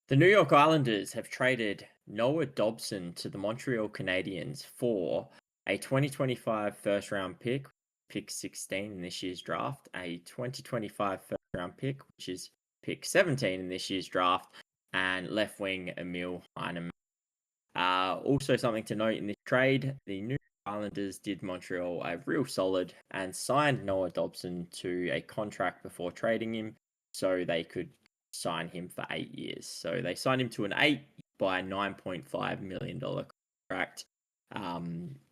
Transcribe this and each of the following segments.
The New York Islanders have traded Noah Dobson to the Montreal Canadiens for a 2025 first round pick 16 in this year's draft, a 2025 first round pick, which is pick 17 in this year's draft, and left wing Emil Heineman. Also, something to note in this trade, the New York Islanders did Montreal a real solid and signed Noah Dobson to a contract before trading him so they could sign him for 8 years. So they signed him to an 8 by $9.5 million contract,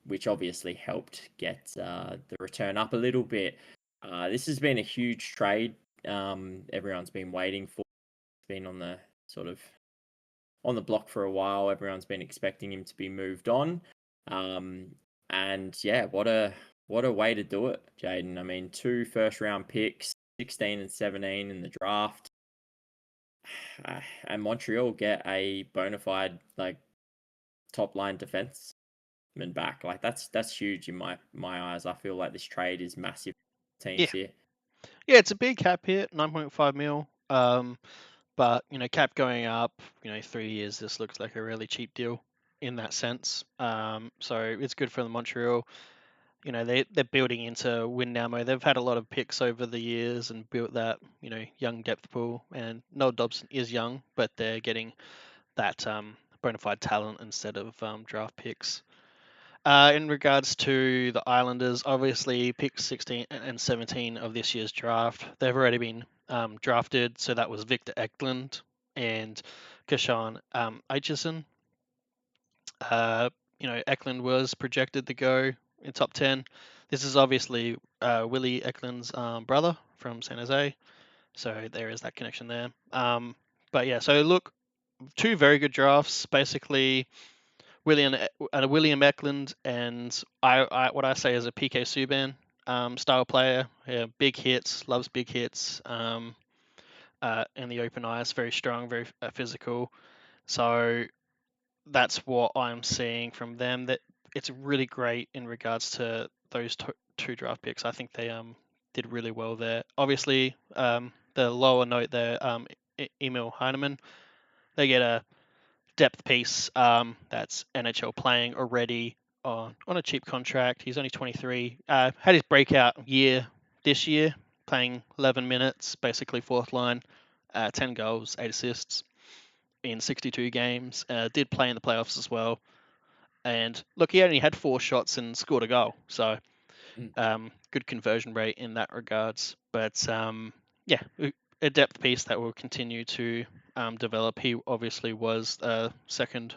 which obviously helped get the return up a little bit. This has been a huge trade. Everyone's been waiting for. It's been on the sort of on the block for a while. Everyone's been expecting him to be moved on. And yeah, what a way to do it, Jaden. I mean, 2 first round picks, 16 and 17 in the draft. And Montreal get a bona fide top line defenseman back. Like that's huge in my eyes. I feel like this trade is massive for Yeah, teams here. yeah, it's a big cap hit, 9.5 mil. But cap going up, 3 years. This looks like a really cheap deal in that sense. So it's good for the Montreal. They're building into win now mode. They've had a lot of picks over the years and built that young depth pool. And Noel Dobson is young, but they're getting that bona fide talent instead of draft picks. In regards to the Islanders, obviously picks 16 and 17 of this year's draft, they've already been drafted. So that was Victor Eklund and Kashan Aitchison. Eklund was projected to go in top 10. This is obviously Willie Eklund's brother from San Jose. So there is that connection there. But yeah, so look, two very good drafts. Basically, William Eklund and what I say is a PK Subban style player. Yeah, big hits, loves big hits. In the open ice, very strong, very physical. So that's what I'm seeing from them. That it's really great in regards to those two draft picks. I think they did really well there. Obviously, the lower note there, Emil Heineman, they get a depth piece that's NHL playing already on a cheap contract. He's only 23. Had his breakout year this year, playing 11 minutes, basically fourth line, 10 goals, 8 assists in 62 games. Did play in the playoffs as well. And look, he only had 4 shots and scored a goal. So good conversion rate in that regards. But yeah, a depth piece that will continue to develop. He obviously was second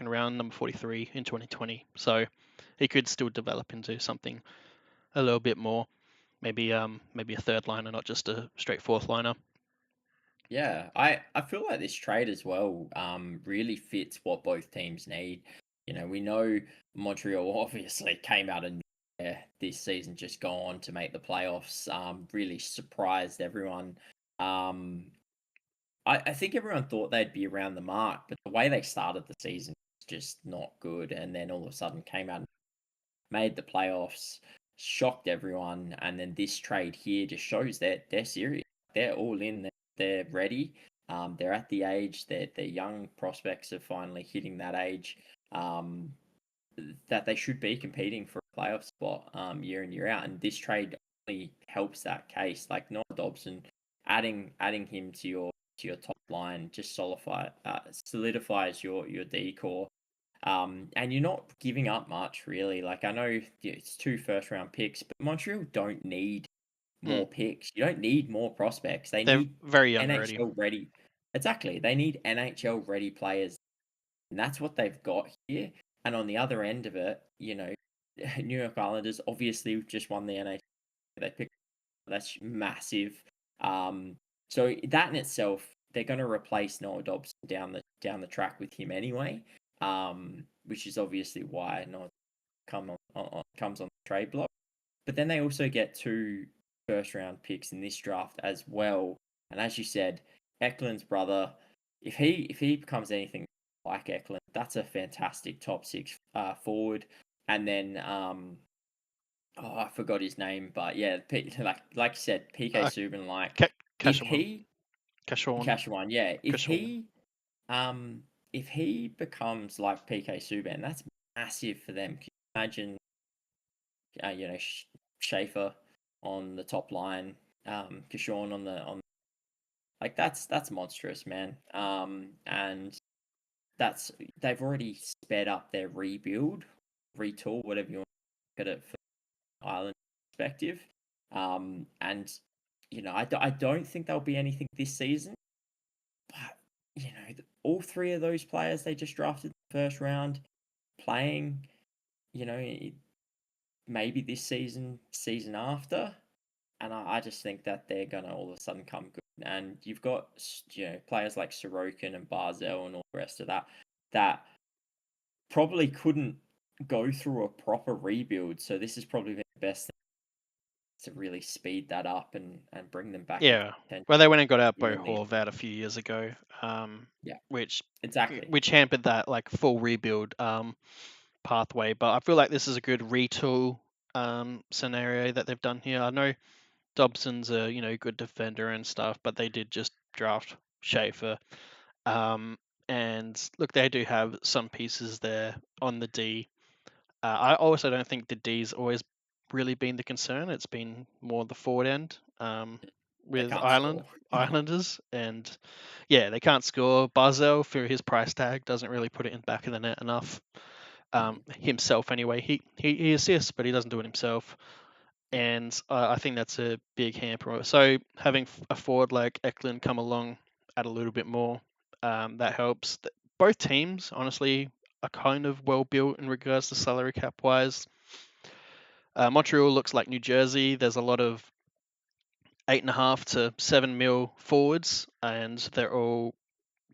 round, number 43 in 2020. So he could still develop into something a little bit more. Maybe a third liner, not just a straight fourth liner. Yeah, I feel like this trade as well really fits what both teams need. We know Montreal obviously came out of nowhere this season, just gone to make the playoffs. Really surprised everyone. Um, I think everyone thought they'd be around the mark, but the way they started the season was just not good. And then all of a sudden came out, made the playoffs, shocked everyone, and then this trade here just shows that they're serious. They're all in. They're ready. They're at the age that their young prospects are finally hitting that age um, that they should be competing for a playoff spot year in year out. And this trade only helps that case. Like Noah Dobson, adding him to your top line just solidifies your decor. And you're not giving up much, really. Like, I know it's 2 first round picks, but Montreal don't need Mm. more picks. You don't need more prospects. They They're need very young already. NHL ready. Exactly. They need NHL ready players. And that's what they've got here. And on the other end of it, New York Islanders obviously just won the NHL. They picked that's massive. Um, so that in itself, they're going to replace Noah Dobson down the track with him anyway. Which is obviously why Noah comes on the trade block. But then they also get 2 first round picks in this draft as well. And as you said, Eklund's brother, if he becomes anything like Eklund, that's a fantastic top 6 forward. And then I forgot his name, but yeah, like you said, PK Uh, Subban. Like Ca- if Cashawan. he Cashawan. Cashawan, yeah, if Cashawan. he If he becomes like PK Subban, that's massive for them. Can you imagine, Schaefer on the top line, Kishorn on like that's monstrous, man. And that's they've already sped up their rebuild, retool, whatever you want to look at it from Ireland perspective. And I don't think there'll be anything this season, but all three of those players they just drafted in the first round playing, you know, maybe this season after. And I just think that they're gonna all of a sudden come good. And you've got players like Sorokin and Barzell and all the rest of that probably couldn't go through a proper rebuild. So this is probably the best thing to really speed that up and bring them back into Yeah. contention. Well, they went and got out Bo Really need. Horvat a few years ago, Yeah, which exactly. hampered that like full rebuild pathway. But I feel like this is a good retool scenario that they've done here. I know Dobson's a good defender and stuff, but they did just draft Schaefer. And look, they do have some pieces there on the D. I also don't think the D's always really been the concern. It's been more the forward end They with can't score. Islanders, and yeah, they can't score. Barzell for his price tag doesn't really put it in the back of the net enough. Himself anyway, he assists, but he doesn't do it himself, Yeah. and I think that's a big hamper. So having a forward like Eklund come along, add a little bit more, that helps. Both teams, honestly, are kind of well built in regards to salary cap wise. Montreal looks like New Jersey. There's a lot of 8.5 to 7 mil forwards, and they're all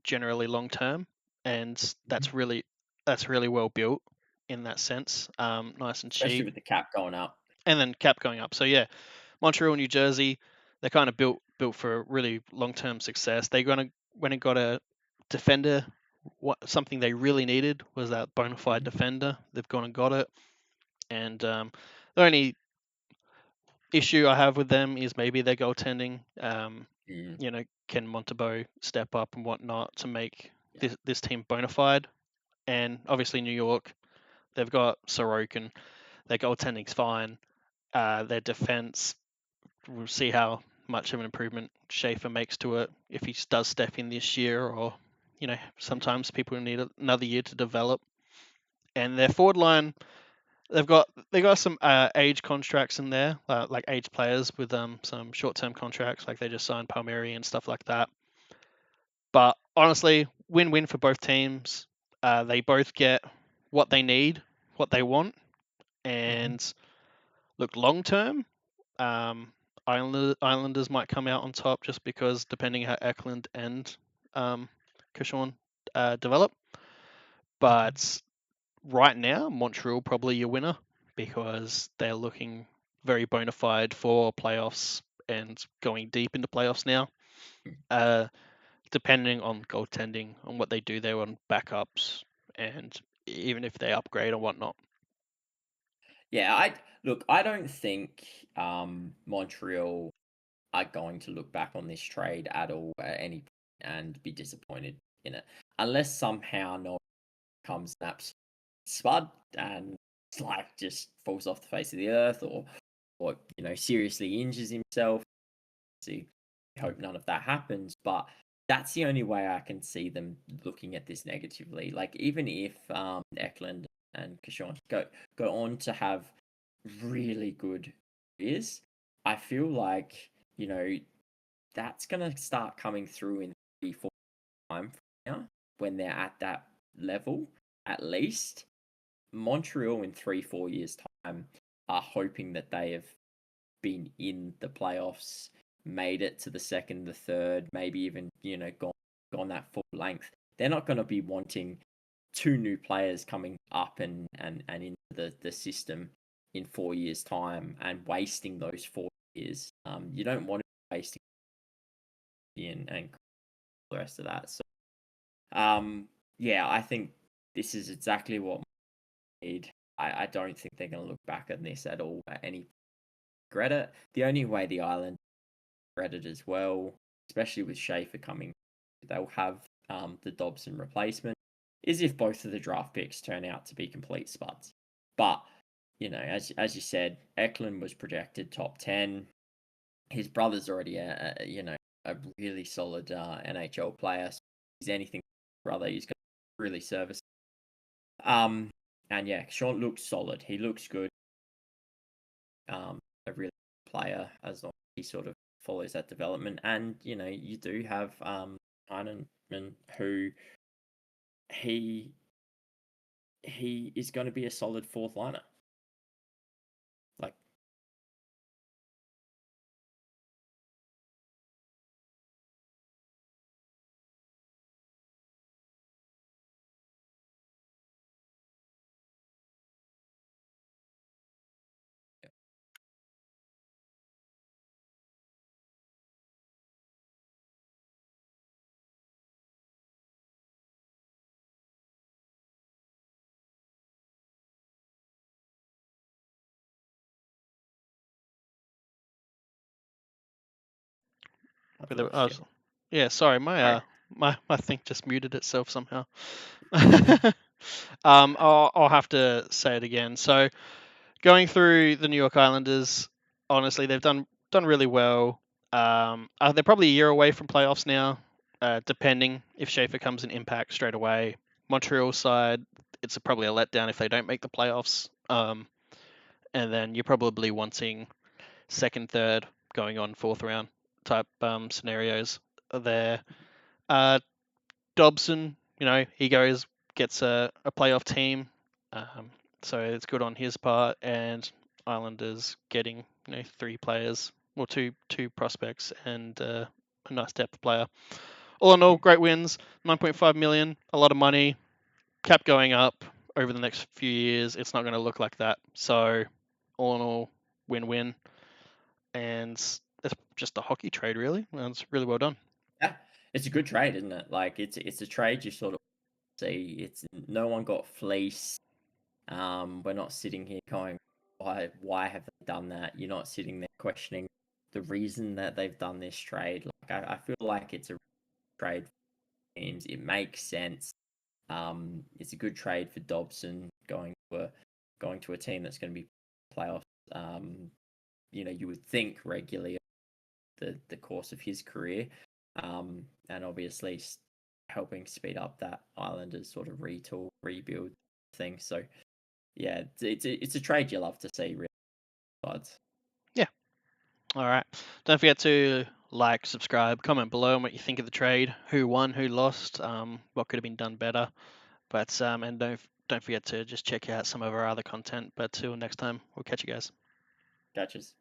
generally long term, and that's really well built in that sense. Nice and Especially cheap, with the cap going up. and then cap going up. So yeah, Montreal, New Jersey, they're kind of built for really long term success. They when it got a defender. Something they really needed was that bona fide defender. They've gone and got it, and the only issue I have with them is maybe their goaltending. Can Montebo step up and whatnot to make this team bona fide? And obviously New York, they've got Sorokin. Their goaltending's fine. Their defense, we'll see how much of an improvement Schaefer makes to it if he does step in this year, or sometimes people need another year to develop. And their forward line, they got some age contracts in there, like age players with some short term contracts, like they just signed Palmieri and stuff like that. But honestly, win-win for both teams. They both get what they need, what they want, and look long term. Islanders might come out on top just because depending how Eklund and Kishorn develop. But right now, Montreal probably your winner because they're looking very bona fide for playoffs and going deep into playoffs now. Depending on goaltending, on what they do there on backups, and even if they upgrade or whatnot. Yeah, I don't think Montreal are going to look back on this trade at all at any point and be disappointed in it, unless somehow no comes an absolute spud and like just falls off the face of the earth, or seriously injures himself. See, hope none of that happens, but that's the only way I can see them looking at this negatively. Like even if Eklund and Kishon go on to have really good years, I feel like that's gonna start coming through in 3-4 time from now when they're at that level at least. Montreal in 3-4 years time are hoping that they have been in the playoffs, made it to the second, the third, maybe even gone that full length. They're not going to be wanting two new players coming up and into the system in 4 years time and wasting those 4 years. You don't want to be wasting and the rest of that. So yeah, I think this is exactly what we need. I don't think they're going to look back on this at all at any regret it. The only way the island regret it as well, especially with Schaefer coming, they'll have the Dobson replacement, is if both of the draft picks turn out to be complete spuds. But as you said, Eklund was projected top 10. His brother's already a really solid NHL player. So if he's anything brother, he's going to really service. And yeah, Sean looks solid. He looks good. A really good player as long as he sort of follows that development. And you do have Heineman, who he is going to be a solid fourth liner. Like, I've lost you. Yeah, sorry, my Sorry. my thing just muted itself somehow. I'll have to say it again. So going through the New York Islanders, honestly, they've done really well. They're probably a year away from playoffs now, depending if Schaefer comes in impact straight away. Montreal side, it's probably a letdown if they don't make the playoffs. And then you're probably wanting second, third, going on fourth round type scenarios there. Dobson, he gets a playoff team, so it's good on his part. And Islanders getting 3 players, or two prospects, and a nice depth player. All in all, great wins. 9.5 million, a lot of money. Cap going up over the next few years. It's not going to look like that. So all in all, win-win. And it's just a hockey trade, really. And it's really well done. Yeah, it's a good trade, isn't it? Like, it's a trade you sort of see. It's no one got fleeced. We're not sitting here going, why have they done that? You're not sitting there questioning the reason that they've done this trade. Like, I feel like it's a trade for teams. It makes sense. It's a good trade for Dobson going to a team that's going to be playoffs. You would think regularly the course of his career, and obviously helping speed up that Islanders sort of retool rebuild thing. So yeah, it's a trade you love to see, really. But yeah. All right. Don't forget to like, subscribe, comment below on what you think of the trade, who won, who lost, what could have been done better. But and don't forget to just check out some of our other content. But till next time, we'll catch you guys. catches.